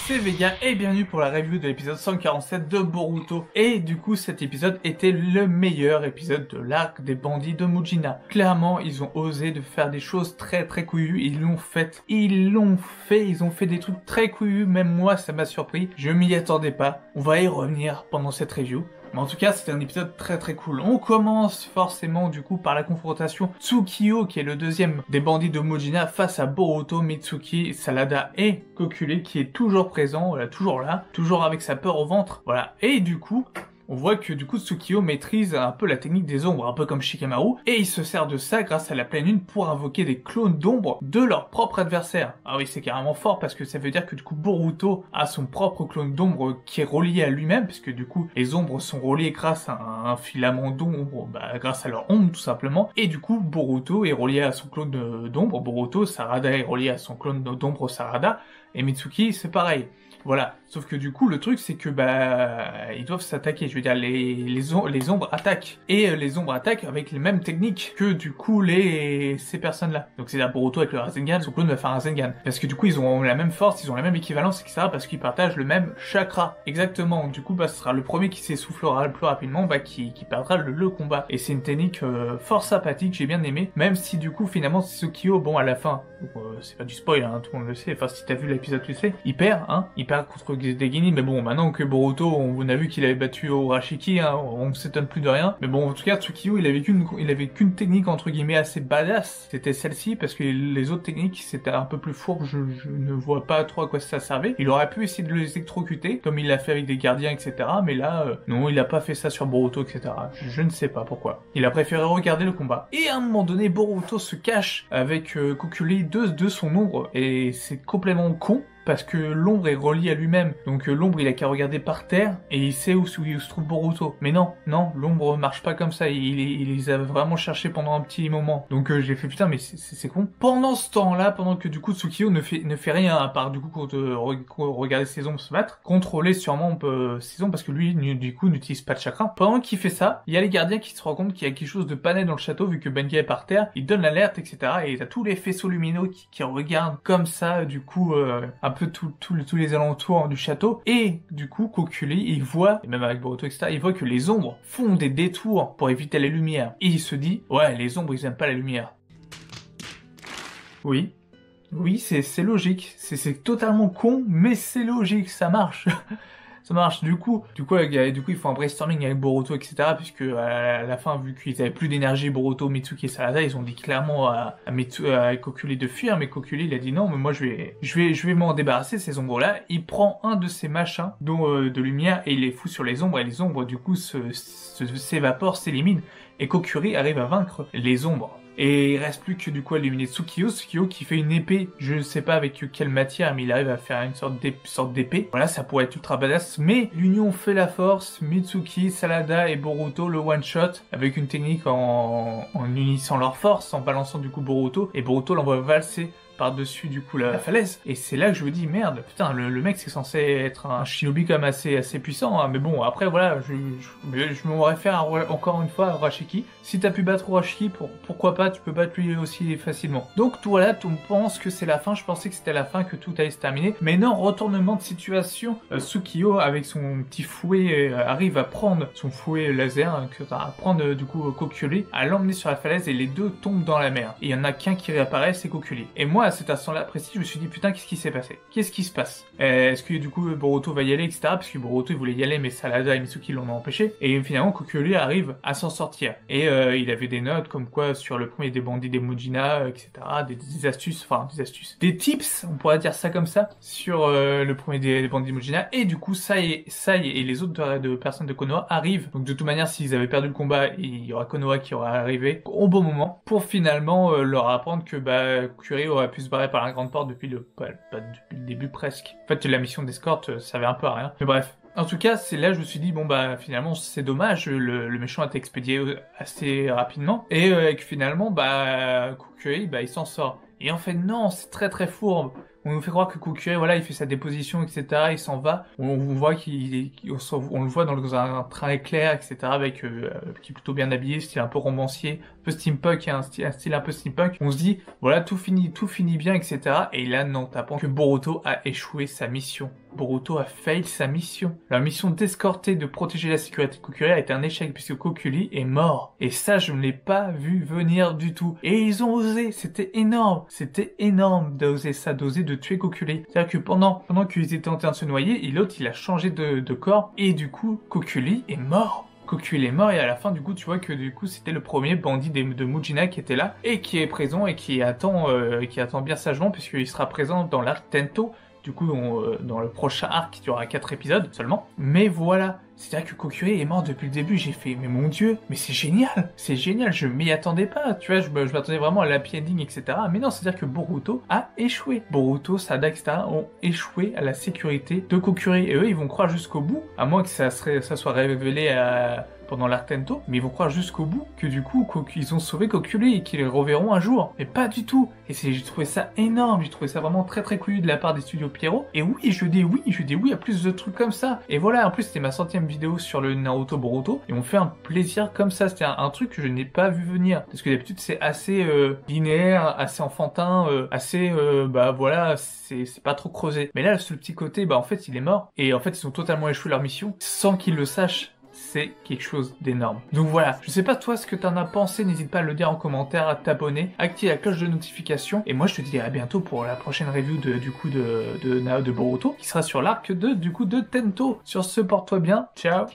c'est Vega et bienvenue pour la review de l'épisode 147 de Boruto. Et du coup cet épisode était le meilleur épisode de l'arc des bandits de Mujina. Clairement ils ont osé de faire des choses très couillues, ils ont fait des trucs très couillus, même moi ça m'a surpris, je m'y attendais pas. On va y revenir pendant cette review. Mais en tout cas, c'était un épisode très cool. On commence forcément du coup par la confrontation Tsukio, qui est le deuxième des bandits de Mujina, face à Boruto, Mitsuki, Salada et Kokule, qui est toujours présent, toujours là, toujours avec sa peur au ventre. Voilà. Et du coup, on voit que du coup Tsukio maîtrise un peu la technique des ombres, un peu comme Shikamaru, et il se sert de ça grâce à la pleine lune pour invoquer des clones d'ombres de leur propre adversaire. Ah oui, c'est carrément fort parce que ça veut dire que du coup Boruto a son propre clone d'ombre qui est relié à lui-même, parce que du coup les ombres sont reliées grâce à un filament d'ombre, grâce à leur ombre tout simplement, et du coup Boruto est relié à son clone d'ombre, Boruto, Sarada est relié à son clone d'ombre Sarada, et Mitsuki c'est pareil. Voilà, sauf que du coup le truc c'est que ils doivent s'attaquer, je veux dire les ombres attaquent, et les ombres attaquent avec les mêmes techniques que du coup ces personnes là. Donc c'est-à-dire Boruto avec le Rasengan, son clone va faire un Rasengan, parce que du coup ils ont la même force, ils ont la même équivalence, etc. parce qu'ils partagent le même chakra, exactement. Du coup ce sera le premier qui s'essoufflera le plus rapidement, qui perdra le combat, et c'est une technique fort sympathique, j'ai bien aimé, même si du coup finalement Tsukio, bon à la fin, c'est pas du spoil, hein, tout le monde le sait, enfin si t'as vu l'épisode tu le sais, il perd contre des Genin, mais bon, maintenant que Boruto, on a vu qu'il avait battu Urashiki, hein, on s'étonne plus de rien. Mais bon, en tout cas, Tsukio, il avait qu'une technique, entre guillemets, assez badass. C'était celle-ci, parce que les autres techniques, c'était un peu plus fourbe, je ne vois pas trop à quoi ça servait. Il aurait pu essayer de les électrocuter, comme il l'a fait avec des gardiens, etc. Mais là, non, il a pas fait ça sur Boruto, etc. Je ne sais pas pourquoi. Il a préféré regarder le combat. Et à un moment donné, Boruto se cache avec Kokuli de son ombre, et c'est complètement con, parce que l'ombre est reliée à lui-même. Donc l'ombre, il a qu'à regarder par terre et il sait où se trouve Boruto. Mais non, l'ombre marche pas comme ça. Il les a vraiment cherchés pendant un petit moment. Donc j'ai fait putain, mais c'est con. Pendant ce temps-là, pendant que du coup Tsukio ne fait rien à part du coup regarder ses ombres se battre, contrôler sûrement ses ombres parce que lui du coup n'utilise pas de chakra. Pendant qu'il fait ça, il y a les gardiens qui se rendent compte qu'il y a quelque chose de pas net dans le château vu que Benga est par terre. Il donne l'alerte, etc. Et t'as tous les faisceaux lumineux qui regardent comme ça du coup un peu tous les alentours du château, et du coup Kokuli il voit, et même avec Boruto etc, il voit que les ombres font des détours pour éviter la lumière, et il se dit ouais, les ombres ils aiment pas la lumière. Oui, c'est logique, c'est totalement con, mais c'est logique, ça marche. Ça marche. Du coup, ils font un brainstorming avec Boruto, etc. Puisque à la fin, vu qu'ils avaient plus d'énergie, Boruto, Mitsuki et Salada, ils ont dit clairement à Kokuli de fuir, mais Kokuli il a dit non, mais moi je vais m'en débarrasser ces ombres-là. Il prend un de ces machins de lumière et il les fout sur les ombres, et les ombres du coup s'évaporent, s'éliminent, et Kokuri arrive à vaincre les ombres. Et il reste plus que du coup à éliminer Tsukio qui fait une épée, je ne sais pas avec quelle matière, mais il arrive à faire une sorte d'épée. Voilà, ça pourrait être ultra badass, mais l'union fait la force, Mitsuki, Salada et Boruto le one shot, avec une technique en unissant leurs forces, en balançant du coup Boruto, et Boruto l'envoie valser par-dessus du coup la falaise, et c'est là que je me dis merde, putain, le mec c'est censé être un shinobi quand même assez puissant, hein. Mais bon, après voilà, je me réfère encore une fois à Urashiki. Si t'as pu battre Urashiki, pourquoi pas, tu peux battre lui aussi facilement. Donc tout voilà, on pense que c'est la fin, je pensais que c'était la fin, que tout allait se terminer, mais non, retournement de situation, Tsukio avec son petit fouet arrive à prendre son fouet laser, à prendre du coup Kokuli, à l'emmener sur la falaise, et les deux tombent dans la mer, et il y en a qu'un qui réapparaît, c'est Kokuli. Et moi à cet instant-là précis, je me suis dit putain, qu'est-ce qui s'est passé? Qu'est-ce qui se passe? Est-ce que du coup Boruto va y aller, etc. Parce que Boruto il voulait y aller, mais Salada et Mitsuki l'ont empêché. Et finalement Kokuli arrive à s'en sortir. Et il avait des notes comme quoi sur le premier des bandits des Mujina, etc. Des astuces, des tips, on pourrait dire ça comme ça, sur le premier des bandits des Mujina. Et du coup Sai et les autres personnes de Konoha arrivent. Donc de toute manière, s'ils avaient perdu le combat, il y aura Konoha qui aura arrivé au bon moment pour finalement leur apprendre que Kokuri aurait pu se barrer par la grande porte depuis le début presque. En fait, la mission d'escorte servait un peu à rien. Mais bref. En tout cas, c'est là que je me suis dit, bon finalement c'est dommage, le méchant a été expédié assez rapidement, et que finalement, Kokuri, il s'en sort. Et en fait non, c'est très très fourbe. On nous fait croire que Kokiri, voilà, il fait sa déposition, etc. Il s'en va. On voit on le voit dans un train éclair, etc. Avec qui est plutôt bien habillé, style un peu romancier, un peu steampunk, un style un peu steampunk. On se dit, voilà, tout finit bien, etc. Et là, non, t'apprends que Boruto a échoué sa mission. Boruto a fail sa mission. La mission d'escorter, de protéger la sécurité de Kokiri a été un échec puisque Kokiri est mort. Et ça, je ne l'ai pas vu venir du tout. Et ils ont osé, c'était énorme d'oser ça, d'oser de tuer Kokiri. C'est-à-dire que pendant qu'ils étaient en train de se noyer, et l'autre il a changé de corps, et du coup, Kokiri est mort. Kokiri est mort et à la fin du coup tu vois que du coup c'était le premier bandit de Mujina qui était là et qui est présent et qui attend bien sagement puisqu'il sera présent dans l'arc Tento. Du coup, dans le prochain arc qui durera 4 épisodes seulement. Mais voilà, c'est-à-dire que Kokiri est mort depuis le début. J'ai fait, mais mon dieu, mais c'est génial, je m'y attendais pas. Tu vois, je m'attendais vraiment à l'happy ending, etc. Mais non, c'est-à-dire que Boruto a échoué. Boruto, Sada, etc. ont échoué à la sécurité de Kokiri. Et eux, ils vont croire jusqu'au bout, à moins que ça soit révélé pendant l'arc Tento, mais ils vont croire jusqu'au bout que du coup ils ont sauvé Kokiri et qu'ils les reverront un jour. Mais pas du tout. Et j'ai trouvé ça énorme, j'ai trouvé ça vraiment très très couillu de la part des studios Pierrot. Et oui, je dis oui à plus de trucs comme ça. Et voilà, en plus c'était ma 100e vidéo sur le Naruto Boruto et on fait un plaisir comme ça. C'était un truc que je n'ai pas vu venir parce que d'habitude c'est assez linéaire, assez enfantin, assez bah voilà, c'est pas trop creusé. Mais là ce petit côté, bah en fait il est mort et en fait ils ont totalement échoué leur mission sans qu'ils le sachent. C'est quelque chose d'énorme. Donc voilà, je sais pas toi ce que t'en as pensé, n'hésite pas à le dire en commentaire, à t'abonner, activer la cloche de notification, et moi je te dis à bientôt pour la prochaine review de Boruto, qui sera sur l'arc de Tento. Sur ce, porte-toi bien, ciao.